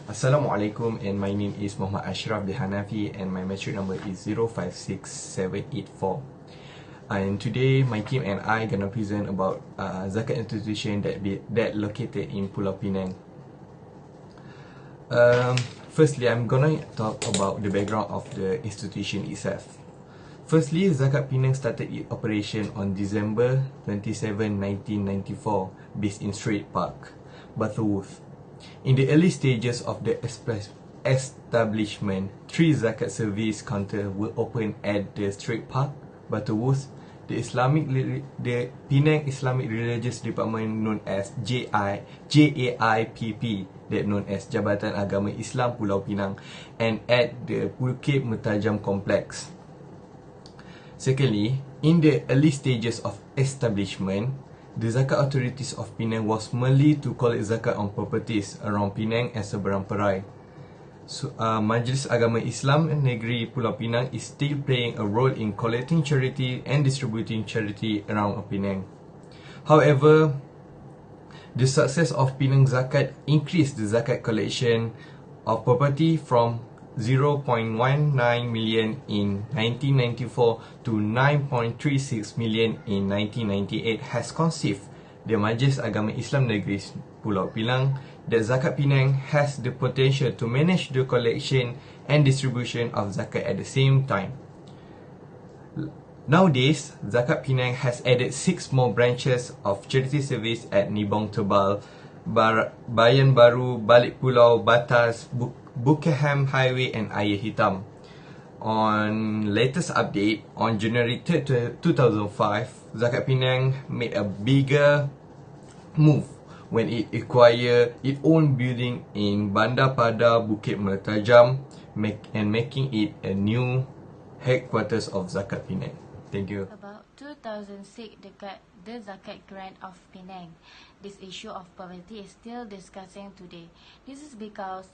Assalamualaikum, and my name is Muhammad Ashraf Hanafi, and my metric number is 056784. And today my team and I gonna present about Zakat institution that located in Pulau Penang. Firstly, I'm gonna talk about the background of the institution itself. Firstly, Zakat Penang started its operation on December 27, 1994, based in Strait Park, Butterworth. In the early stages of the establishment, 3 Zakat service counters were opened at the Strait Park, Butterworth, the Penang Islamic Religious Department known as JAIPP, that known as Jabatan Agama Islam Pulau Penang, and at the Bukit Mertajam complex. Secondly, in the early stages of establishment, the Zakat authorities of Penang was merely to collect zakat on properties around Penang and seberang perai. Majlis Agama Islam Negeri Pulau Penang is still playing a role in collecting charity and distributing charity around Penang. However, the success of Penang Zakat increased the zakat collection of property from 0.19 million in 1994 to 9.36 million in 1998 has conceived the Majlis Agama Islam Negeri Pulau Penang that Zakat Penang has the potential to manage the collection and distribution of zakat at the same time. Nowadays, Zakat Penang has added 6 more branches of charity service at Nibong Tebal, Bayan Baru, Balik Pulau, Batas, Buckingham Highway and Ayer Hitam. On latest update, on January 3, 2005, Zakat Penang made a bigger move when it acquired its own building in Bandar Pada, Bukit Mertajam, and making it a new headquarters of Zakat Penang. Thank you. About 2006, the Zakat grant of Penang. This issue of poverty is still discussing today. This is because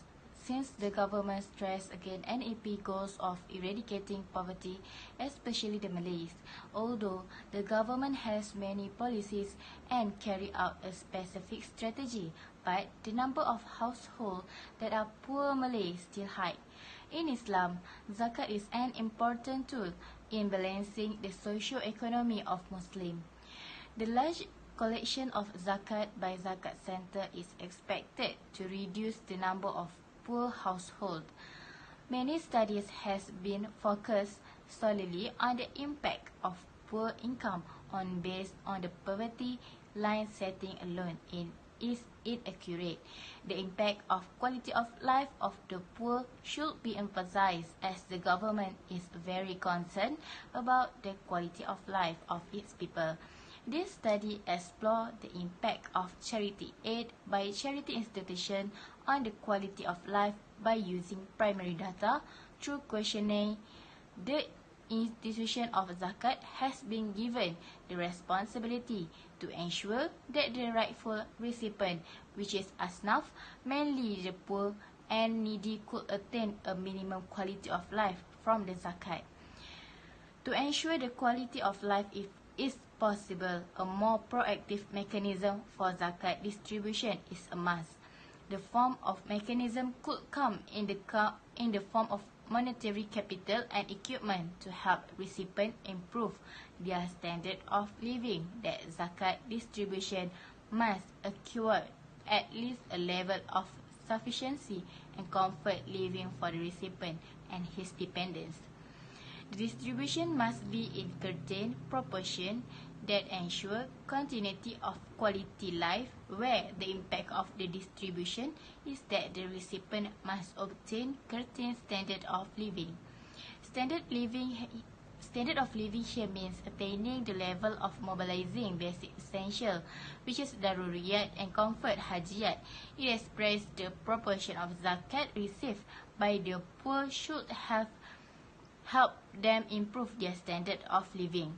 since the government stressed again NEP goals of eradicating poverty, especially the Malays, although the government has many policies and carry out a specific strategy, but the number of households that are poor Malays still high. In Islam, zakat is an important tool in balancing the socio-economy of Muslims. The large collection of zakat by zakat center is expected to reduce the number of poor household. Many studies has been focused solely on the impact of poor income based on the poverty line setting alone is inaccurate. The impact of quality of life of the poor should be emphasized as the government is very concerned about the quality of life of its people. This study explored the impact of charity aid by charity institutions on the quality of life by using primary data through questioning. The institution of zakat has been given the responsibility to ensure that the rightful recipient, which is asnaf, mainly the poor and needy, could attain a minimum quality of life from the zakat. To ensure the quality of life is possible, a more proactive mechanism for zakat distribution is a must. The form of mechanism could come in the form of monetary capital and equipment to help recipients improve their standard of living. That zakat distribution must acquire at least a level of sufficiency and comfort living for the recipient and his dependents. The distribution must be in certain proportion that ensure continuity of quality life, where the impact of the distribution is that the recipient must obtain certain standard of living. Standard of living here means attaining the level of mobilizing basic essential, which is daruriyat and comfort hajiyat. It expresses the proportion of zakat received by the poor should have helped them improve their standard of living,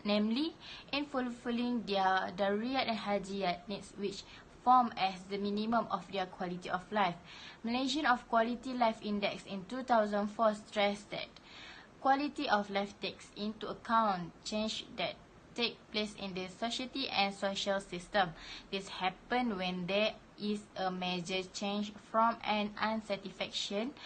namely in fulfilling their daruriyat and hajiyat needs, which form as the minimum of their quality of life. Malaysian of Quality Life Index in 2004 stressed that quality of life takes into account change that take place in the society and social system. This happens when there is a major change from an unsatisfaction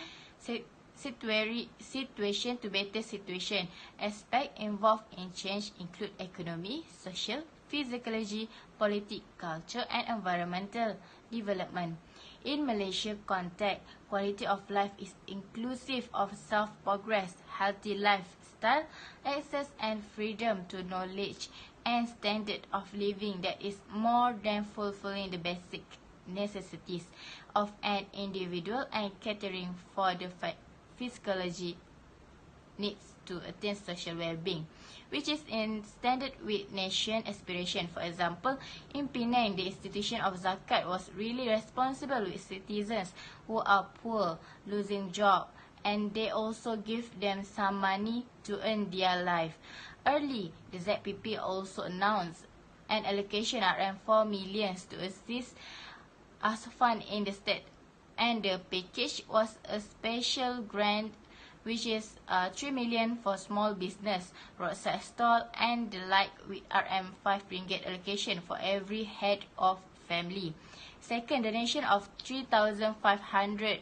situation to better situation. Aspects involved in change include economy, social, physiology, politics, culture, and environmental development. In Malaysia context, quality of life is inclusive of self-progress, healthy lifestyle, access and freedom to knowledge, and standard of living that is more than fulfilling the basic necessities of an individual and catering for the physiology needs to attain social well-being, which is in standard with nation aspiration. For example, in Penang, the institution of Zakat was really responsible with citizens who are poor, losing job, and they also give them some money to earn their life. Early, the ZPP also announced an allocation around 4 million to assist as fund in the state, and the package was a special grant which is 3 million for small business, roadside stall and the like, with RM5 ringgit allocation for every head of family. Second, donation of 3,500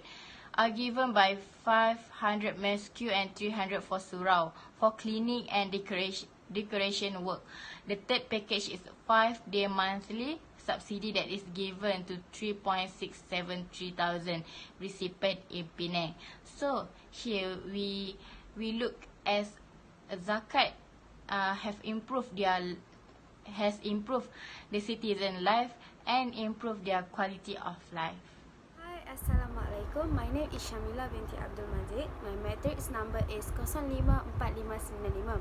are given by 500 mesque and 300 for surau for cleaning and decoration work. The third package is 5-day monthly subsidy that is given to 3,673,000 recipients in Penang. So here we look as Zakat has improved the citizen life and improved their quality of life. Hi, Assalamualaikum. My name is Syamila binti Abdul Majid. My matrix number is 054595.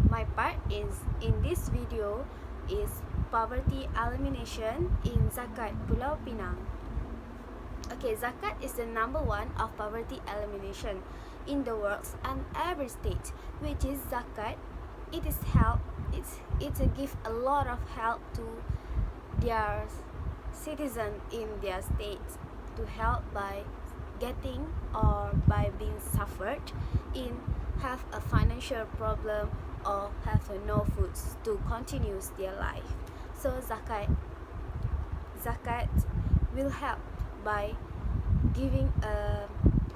My part is in this video is poverty elimination in Zakat Pulau Pinang. Okay, Zakat is the number one of poverty elimination in the world and every state, which is Zakat. It is help. It's a give a lot of help to their citizen in their state to help by getting or by being suffered in have a financial problem or have no foods to continue their life. So Zakat will help by giving a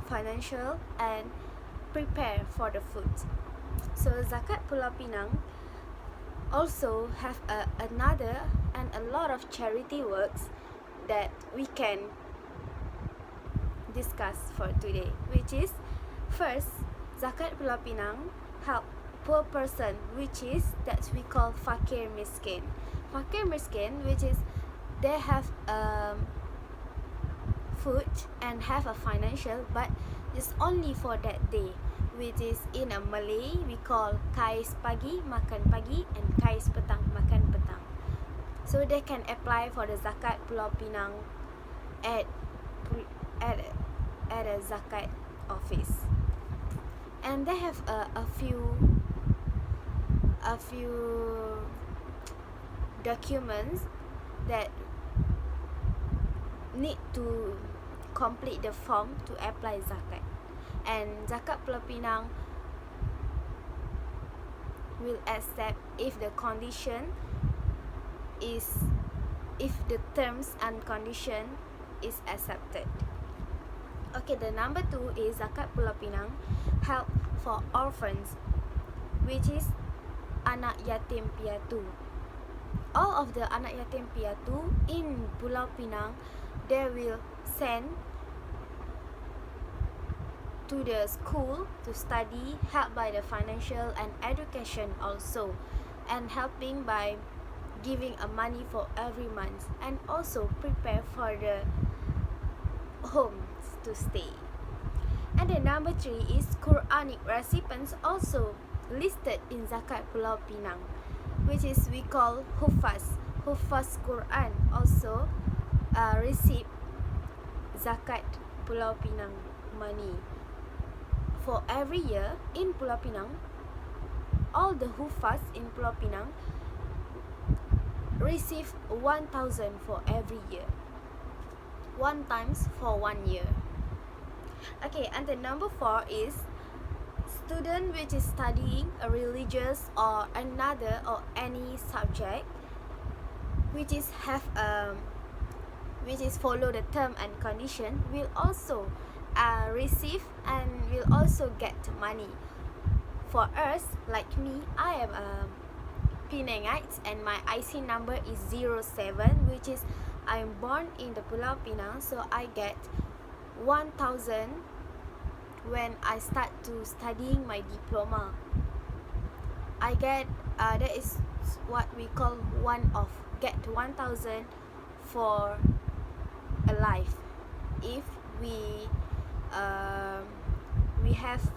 financial and prepare for the food. So Zakat Pulau Pinang also have another and a lot of charity works that we can discuss for today, which is first, Zakat Pulau Pinang help poor person, which is that we call fakir miskin. Fakir miskin, which is they have food and have a financial, but it's only for that day, which is in a Malay we call kais pagi makan pagi and kais petang makan petang. So they can apply for the Zakat Pulau Pinang at a Zakat office, and they have a few documents that need to complete the form to apply Zakat, and Zakat Pulau Pinang will accept if the condition is, if the terms and condition is accepted. Okay, the number 2 is Zakat Pulau Pinang help for orphans, which is anak yatim piatu. All of the anak yatim piatu in Pulau Pinang, they will send to the school to study, help by the financial and education also, and helping by giving a money for every month, and also prepare for the homes to stay. And the number 3 is Quranic recipients also listed in Zakat Pulau Pinang, which is we call Hufaz Quran also receive Zakat Pulau Pinang money. For every year in Pulau Pinang, all the Hufaz in Pulau Pinang receive 1,000 for every year, 1 times for 1 year. Okay, and the number 4 is student which is studying a religious or another or any subject which is have which is follow the term and condition, will also receive and will also get money. For us, like me, I am a Penangite and my IC number is 07, which is I'm born in the Pulau Pinang, so I get 1,000 when I start to studying my diploma. I get that is what we call one-off, get 1,000 for a life if we have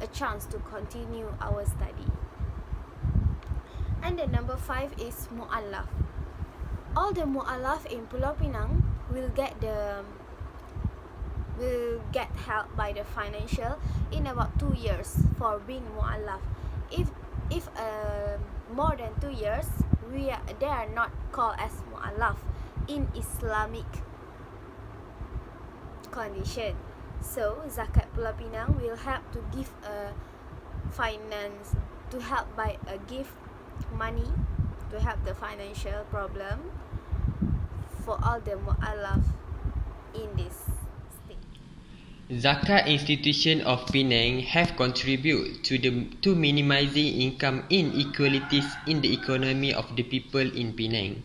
a chance to continue our study. And the number 5 is mu'allaf. All the mu'allaf in Pulau Pinang will get help by the financial in about 2 years for being mu'allaf. If more than 2 years, they are not called as mu'allaf in Islamic condition. So Zakat Pulau Pinang will help to give a finance, to help by a give money to help the financial problem for all the mu'allaf in this state. Zakat institution of Penang have contributed to minimizing income inequalities in the economy of the people in Penang.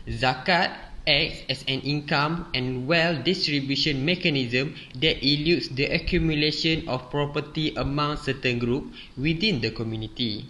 Zakat acts as an income and wealth distribution mechanism that eludes the accumulation of property among certain groups within the community.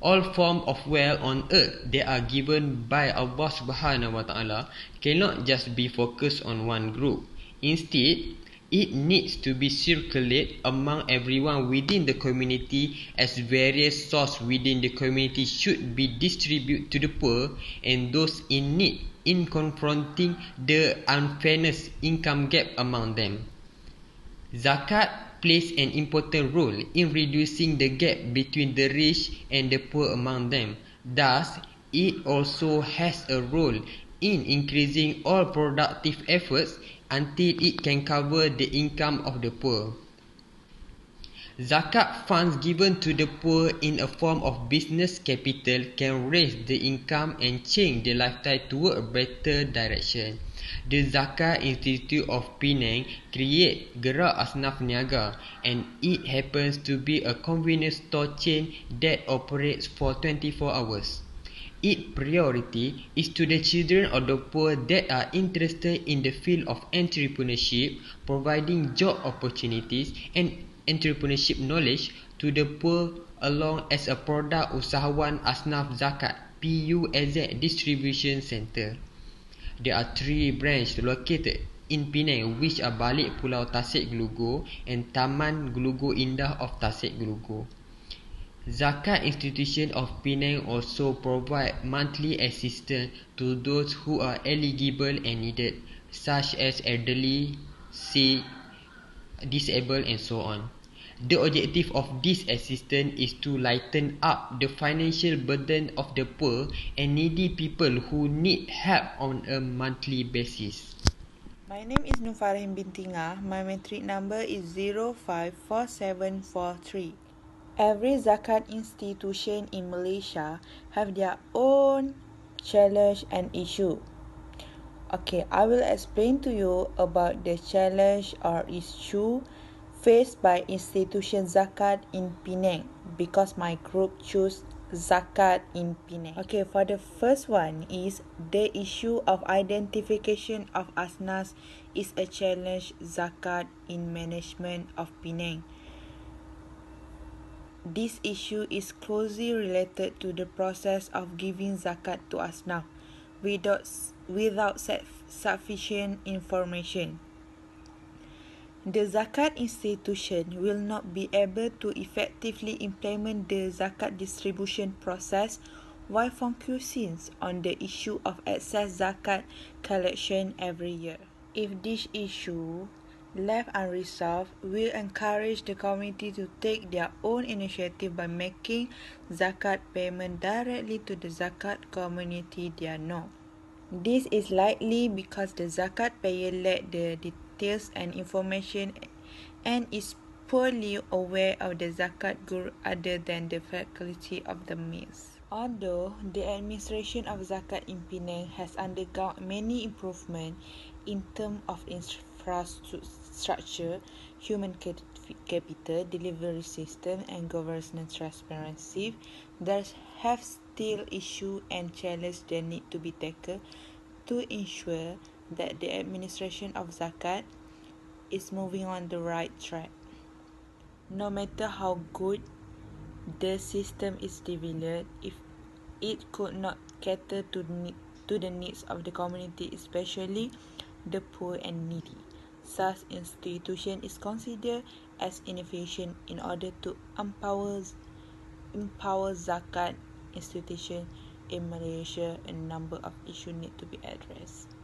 All forms of wealth on earth that are given by Allah Subhanahu wa Ta'ala cannot just be focused on one group. Instead, it needs to be circulated among everyone within the community, as various sources within the community should be distributed to the poor and those in need in confronting the unfairness income gap among them. Zakat plays an important role in reducing the gap between the rich and the poor among them. Thus, it also has a role in increasing all productive efforts until it can cover the income of the poor. Zakat funds given to the poor in a form of business capital can raise the income and change the lifestyle toward a better direction. The Zakat Institute of Penang create Gerak Asnaf Niaga, and it happens to be a convenience store chain that operates for 24 hours. Its priority is to the children of the poor that are interested in the field of entrepreneurship, providing job opportunities and entrepreneurship knowledge to the poor, along as a product Usahawan Asnaf Zakat PUZ Distribution Center. There are 3 branches located in Penang, which are Balik Pulau Tasik Gelugur and Taman Gelugur Indah of Tasik Gelugur. Zakat Institution of Penang also provide monthly assistance to those who are eligible and needed, such as elderly, sick, disabled and so on. The objective of this assistance is to lighten up the financial burden of the poor and needy people who need help on a monthly basis. My name is Nufarin binti Ngah. My matric number is 054743. Every Zakat institution in Malaysia have their own challenge and issue. Okay, I will explain to you about the challenge or issue faced by institution Zakat in Penang, because my group choose Zakat in Penang. Okay, for the first one is the issue of identification of asnas is a challenge Zakat in management of Penang. This issue is closely related to the process of giving zakat to asnaf without sufficient information. The Zakat institution will not be able to effectively implement the zakat distribution process while focusing on the issue of excess zakat collection every year. If this issue left unresolved, will encourage the community to take their own initiative by making zakat payment directly to the zakat community they know. This is likely because the zakat payer lack the details and information and is poorly aware of the zakat guru other than the faculty of the means. Although the administration of Zakat in Penang has undergone many improvements in terms of infrastructure, human capital, delivery system and governance transparency, there have still issues and challenges that need to be tackled to ensure that the administration of Zakat is moving on the right track. No matter how good the system is developed, if it could not cater to the needs of the community, especially the poor and needy. Such institution is considered as innovation in order to empower Zakat institution in Malaysia. A number of issues need to be addressed.